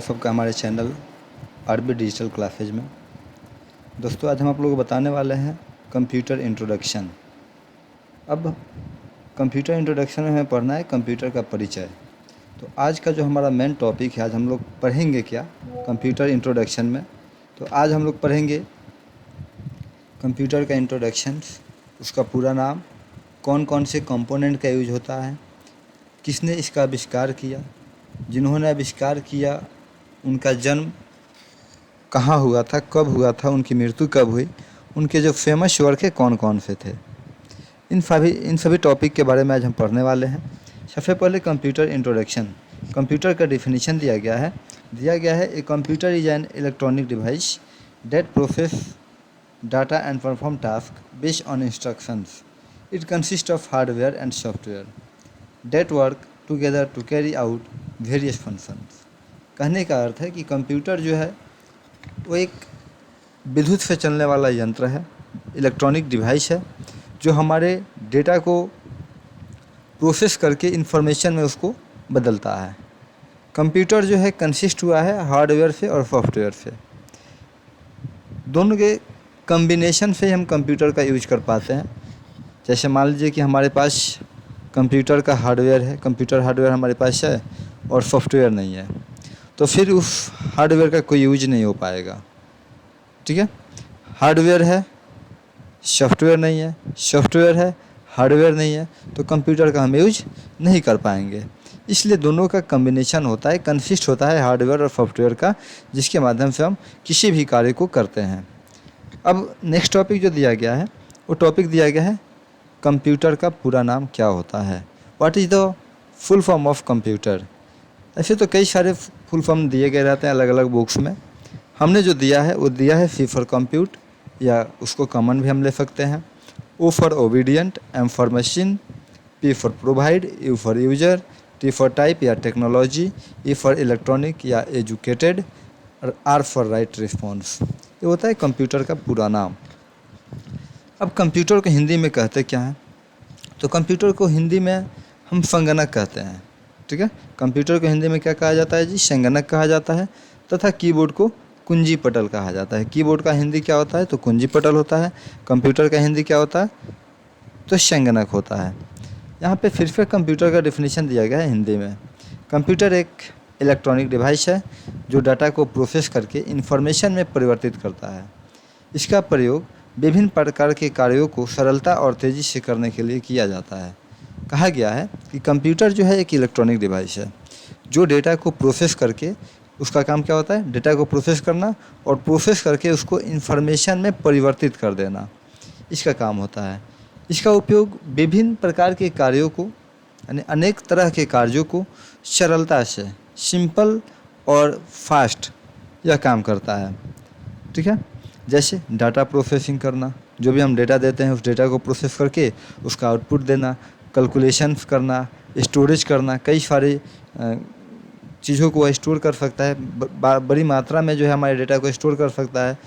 सबका हमारे channel RB digital classes में। दोस्तों, आज हम आप लोगों को बताने वाले हैं कंप्यूटर इंट्रोडक्शन। अब कंप्यूटर इंट्रोडक्शन में हमें पढ़ना है कंप्यूटर का परिचय। तो आज का जो हमारा मेन टॉपिक है, आज हम लोग पढ़ेंगे क्या कंप्यूटर इंट्रोडक्शन में। तो आज हम लोग पढ़ेंगे कंप्यूटर का इंट्रोडक्शन, उसका पूरा नाम, कौन कौन से कंपोनेंट का यूज होता है, किसने इसका आविष्कार किया, जिन्होंने आविष्कार किया उनका जन्म कहाँ हुआ था, कब हुआ था, उनकी मृत्यु कब हुई, उनके जो फेमस वर्क है कौन कौन से थे। इन सभी टॉपिक के बारे में आज हम पढ़ने वाले हैं। सबसे पहले कंप्यूटर इंट्रोडक्शन। कंप्यूटर का डिफिनीशन दिया गया है a computer is an electronic device that process data and perform task based on instructions. It consist of hardware and software that work together to carry out various functions. कहने का अर्थ है कि computer जो है वो एक विद्युत से चलने वाला यंत्र है, इलेक्ट्रॉनिक डिवाइस है, जो हमारे डेटा को प्रोसेस करके इंफॉर्मेशन में उसको बदलता है। कंप्यूटर जो है कंसिस्ट हुआ है हार्डवेयर से और सॉफ्टवेयर से। दोनों के कम्बिनेशन से हम कंप्यूटर का यूज कर पाते हैं। जैसे मान लीजिए कि हमारे पास कंप्यूटर का हार्डवेयर है, कंप्यूटर हार्डवेयर हमारे पास है और सॉफ्टवेयर नहीं है, तो फिर उस हार्डवेयर का कोई यूज नहीं हो पाएगा। ठीक है, हार्डवेयर है, सॉफ्टवेयर नहीं है, सॉफ्टवेयर है, हार्डवेयर नहीं है, तो कंप्यूटर का हम यूज नहीं कर पाएंगे। इसलिए दोनों का कम्बिनेशन होता है, कंसिस्ट होता है हार्डवेयर और सॉफ्टवेयर का, जिसके माध्यम से हम किसी भी कार्य को करते हैं। अब नेक्स्ट टॉपिक जो दिया गया है, वो टॉपिक दिया गया है कंप्यूटर का पूरा नाम क्या होता है। What is the full form of computer. ऐसे तो कई सारे फुल फॉर्म दिए गए रहते हैं अलग अलग बुक्स में। हमने जो दिया है वो दिया है सी फॉर कंप्यूट, या उसको कॉमन भी हम ले सकते हैं। O for obedient, M for machine, P for provide, U for user, T for type या टेक्नोलॉजी, ई फॉर इलेक्ट्रॉनिक या एजुकेटेड, और आर फॉर राइट रिस्पॉन्स। ये होता है कंप्यूटर का पूरा नाम। अब कंप्यूटर को हिंदी में कहते क्या हैं, तो कंप्यूटर को हिंदी में हम संगणक कहते हैं। ठीक है, कंप्यूटर को हिंदी में क्या कहा जाता है जी, संगणक कहा जाता है, तथा कीबोर्ड को कुंजी पटल कहा जाता है। कीबोर्ड का हिंदी क्या होता है, तो कुंजी पटल होता है। कंप्यूटर का हिंदी क्या होता है, तो संगणक होता है। यहाँ पे फिर से कंप्यूटर का डिफिनीशन दिया गया है हिंदी में। कंप्यूटर एक इलेक्ट्रॉनिक डिवाइस है जो डाटा को प्रोसेस करके इंफॉर्मेशन में परिवर्तित करता है। इसका प्रयोग विभिन्न प्रकार के कार्यों को सरलता और तेज़ी से करने के लिए किया जाता है। कहा गया है कि कंप्यूटर जो है एक इलेक्ट्रॉनिक डिवाइस है जो डेटा को प्रोसेस करके, उसका काम क्या होता है, डेटा को प्रोसेस करना और प्रोसेस करके उसको इंफॉर्मेशन में परिवर्तित कर देना, इसका काम होता है। इसका उपयोग विभिन्न प्रकार के कार्यों को, यानी अनेक तरह के कार्यों को सरलता से, सिंपल और फास्ट यह काम करता है। ठीक है, जैसे डाटा प्रोसेसिंग करना, जो भी हम डेटा देते हैं उस डेटा को प्रोसेस करके उसका आउटपुट देना, कैलकुलेशंस करना, स्टोरेज करना, कई सारे चीज़ों को स्टोर कर सकता है, बड़ी मात्रा में जो है हमारे डेटा को स्टोर कर सकता है।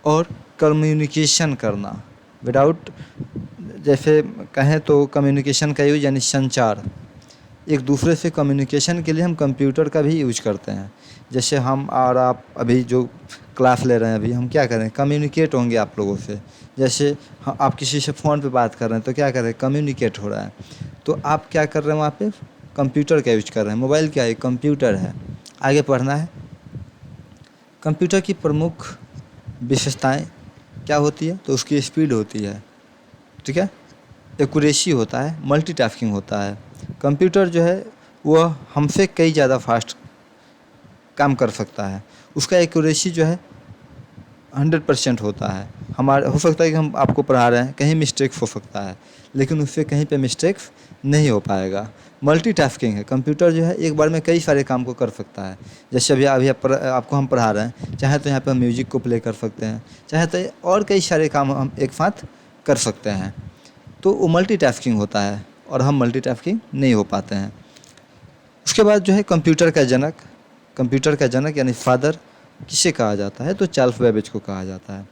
और कम्युनिकेशन करना विदाउट, जैसे कहें तो कम्युनिकेशन का यूज यानी संचार, एक दूसरे से कम्युनिकेशन के लिए हम कंप्यूटर का भी यूज करते हैं। जैसे हम और आप अभी जो क्लास ले रहे हैं, अभी हम क्या करें, कम्युनिकेट होंगे आप लोगों से। जैसे आप किसी से फ़ोन पे बात कर रहे हैं तो क्या कर रहे हैं, कम्युनिकेट हो रहा है। तो आप क्या कर रहे हैं वहाँ पे, कंप्यूटर का यूज कर रहे हैं। मोबाइल क्या है, कंप्यूटर है। आगे पढ़ना है, कंप्यूटर की प्रमुख विशेषताएँ क्या होती है, तो उसकी स्पीड होती है। ठीक है, एक्यूरेसी होता है, मल्टीटास्किंग होता है। कंप्यूटर जो है वह हमसे कई ज़्यादा फास्ट काम कर सकता है। उसका एक्यूरेसी जो है 100% होता है। हमारा हो सकता है कि हम आपको पढ़ा रहे हैं, कहीं मिस्टेक हो सकता है, लेकिन उससे कहीं पे मिस्टेक नहीं हो पाएगा। मल्टीटास्किंग है, कंप्यूटर जो है एक बार में कई सारे काम को कर सकता है। जैसे अभी आपको हम पढ़ा रहे हैं, चाहे तो यहाँ पे हम म्यूजिक को प्ले कर सकते हैं, चाहे तो और कई सारे काम हम एक साथ कर सकते हैं। तो वो मल्टीटास्किंग होता है और हम मल्टीटास्किंग नहीं हो पाते हैं। उसके बाद जो है कंप्यूटर का जनक यानी फादर किसे कहा जाता है, तो चार्ल्स बेबेज को कहा जाता है।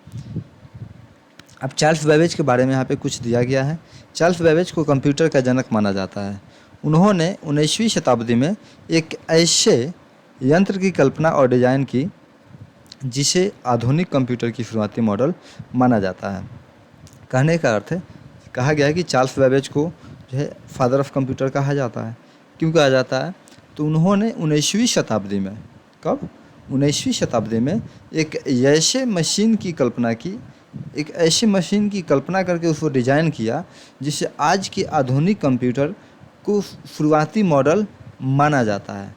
अब चार्ल्स बेबेज के बारे में यहाँ पे कुछ दिया गया है। चार्ल्स बेबेज को कंप्यूटर का जनक माना जाता है। उन्होंने 19वीं शताब्दी में एक ऐसे यंत्र की कल्पना और डिजाइन की जिसे आधुनिक कंप्यूटर की शुरुआती मॉडल माना जाता है। कहने का अर्थ है, कहा गया है कि चार्ल्स बेबेज को जो है फादर ऑफ कंप्यूटर कहा जाता है। क्यों कहा जाता है? तो उन्होंने 19वीं शताब्दी में, कब? 19वीं शताब्दी में एक ऐसे मशीन की कल्पना की, एक ऐसी मशीन की कल्पना करके उसको डिज़ाइन किया जिसे आज के आधुनिक कंप्यूटर को शुरुआती मॉडल माना जाता है।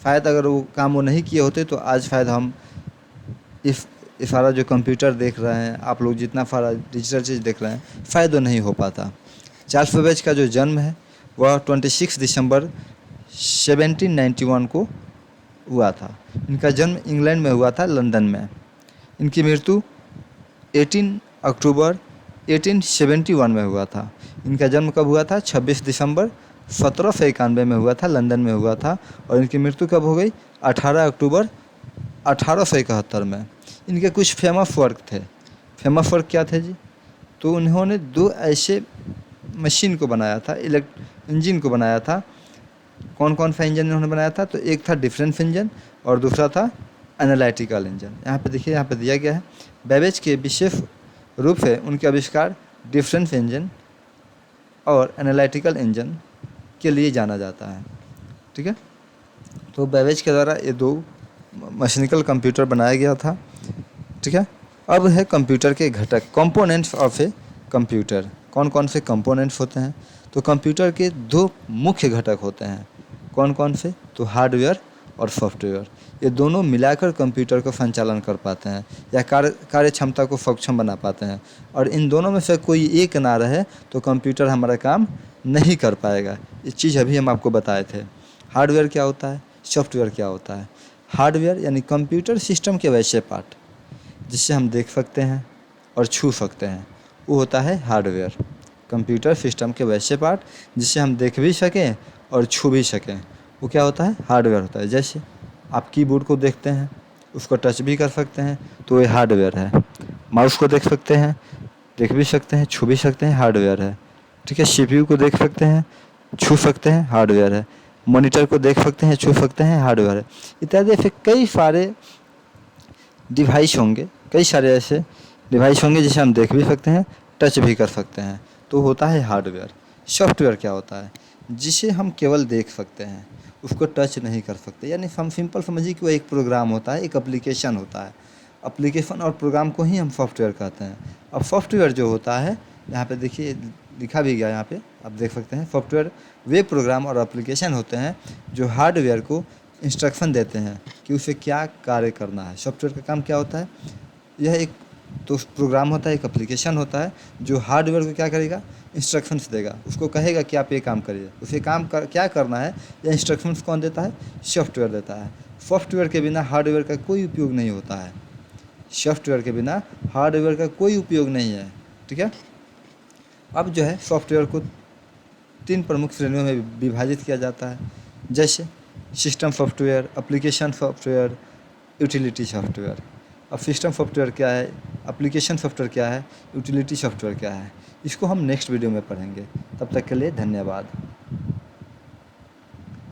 शायद अगर वो काम वो नहीं किए होते तो आज शायद हम इस सारा जो कंप्यूटर देख रहे हैं, आप लोग जितना सारा डिजिटल चीज़ देख रहे हैं, शायद वो नहीं हो पाता। चार्ल्स बेबेज का जो जन्म है वह 26 दिसंबर 1791 को हुआ था। इनका जन्म इंग्लैंड में हुआ था, लंदन में। इनकी मृत्यु 18 अक्टूबर 1871 में हुआ था। इनका जन्म कब हुआ था? 26 दिसंबर 1791 में हुआ था, लंदन में हुआ था। और इनकी मृत्यु कब हो गई? 18 अक्टूबर 1871 में। इनके कुछ फेमस वर्क थे। फेमस वर्क क्या थे जी? तो उन्होंने दो ऐसे मशीन को बनाया था, इंजन को बनाया था। कौन कौन सा इंजन इन्होंने बनाया था? तो एक था डिफरेंस इंजन और दूसरा था एनालिटिकल इंजन। यहाँ पे देखिए, यहाँ पे दिया गया है। बेबेज के विशेष रूप से उनके आविष्कार डिफरेंस इंजन और एनालिटिकल इंजन के लिए जाना जाता है। ठीक है, तो बेबेज के द्वारा ये दो मैकेनिकल कंप्यूटर बनाया गया था। ठीक है, अब है कंप्यूटर के घटक, कंपोनेंट्स ऑफ ए कंप्यूटर। कौन कौन से कंपोनेंट्स होते हैं? तो कंप्यूटर के दो मुख्य घटक होते हैं। कौन कौन से? तो हार्डवेयर और सॉफ्टवेयर। ये दोनों मिलाकर कंप्यूटर को संचालन कर पाते हैं या कार्य क्षमता को सक्षम बना पाते हैं। और इन दोनों में से कोई एक ना रहे तो कंप्यूटर हमारा काम नहीं कर पाएगा। ये चीज़ अभी हम आपको बताए थे। हार्डवेयर क्या होता है, सॉफ्टवेयर क्या होता है? हार्डवेयर यानी कंप्यूटर सिस्टम के वैसे पार्ट जिससे हम देख सकते हैं और छू सकते हैं, वो होता है हार्डवेयर। कंप्यूटर सिस्टम के वैसे पार्ट जिससे हम देख भी सकें और छू भी सकें, वो क्या होता है? हार्डवेयर होता है। जैसे आप कीबोर्ड को देखते हैं, उसको टच भी कर सकते हैं, तो ये हार्डवेयर है। माउस को देख सकते हैं, देख भी सकते हैं, छू भी सकते हैं, हार्डवेयर है। ठीक है, सीपीयू को देख सकते हैं, छू सकते हैं, हार्डवेयर है। मॉनिटर को देख सकते हैं, छू सकते हैं, हार्डवेयर है। इत्यादि ऐसे कई सारे डिवाइस होंगे, कई सारे ऐसे डिवाइस होंगे जिसे हम देख भी सकते हैं, टच भी कर सकते हैं, तो होता है हार्डवेयर। सॉफ्टवेयर क्या होता है? जिसे हम केवल देख सकते हैं, उसको टच नहीं कर सकते। यानी हम सिंपल समझिए कि वो एक प्रोग्राम होता है, एक एप्लीकेशन होता है। एप्लीकेशन और प्रोग्राम को ही हम सॉफ्टवेयर कहते हैं। अब सॉफ्टवेयर जो होता है, यहाँ पे देखिए लिखा भी गया, यहाँ पे आप देख सकते हैं। सॉफ्टवेयर वे प्रोग्राम और एप्लीकेशन होते हैं जो हार्डवेयर को इंस्ट्रक्शन देते हैं कि उसे क्या कार्य करना है। सॉफ्टवेयर का काम क्या होता है? यह एक तो प्रोग्राम होता है, एक एप्लीकेशन होता है जो हार्डवेयर को क्या करेगा? इंस्ट्रक्शंस देगा, उसको कहेगा कि आप ये काम करिए। उसे क्या करना है, यह इंस्ट्रक्शंस कौन देता है? सॉफ्टवेयर देता है। सॉफ्टवेयर के बिना हार्डवेयर का कोई उपयोग नहीं होता है। सॉफ्टवेयर के बिना हार्डवेयर का कोई उपयोग नहीं है। ठीक है, अब जो है सॉफ्टवेयर को 3 प्रमुख श्रेणियों में विभाजित किया जाता है, जैसे system software, application software, utility software. अब सिस्टम सॉफ्टवेयर क्या है, एप्लीकेशन सॉफ्टवेयर क्या है, यूटिलिटी सॉफ्टवेयर क्या है, इसको हम नेक्स्ट वीडियो में पढ़ेंगे। तब तक के लिए धन्यवाद।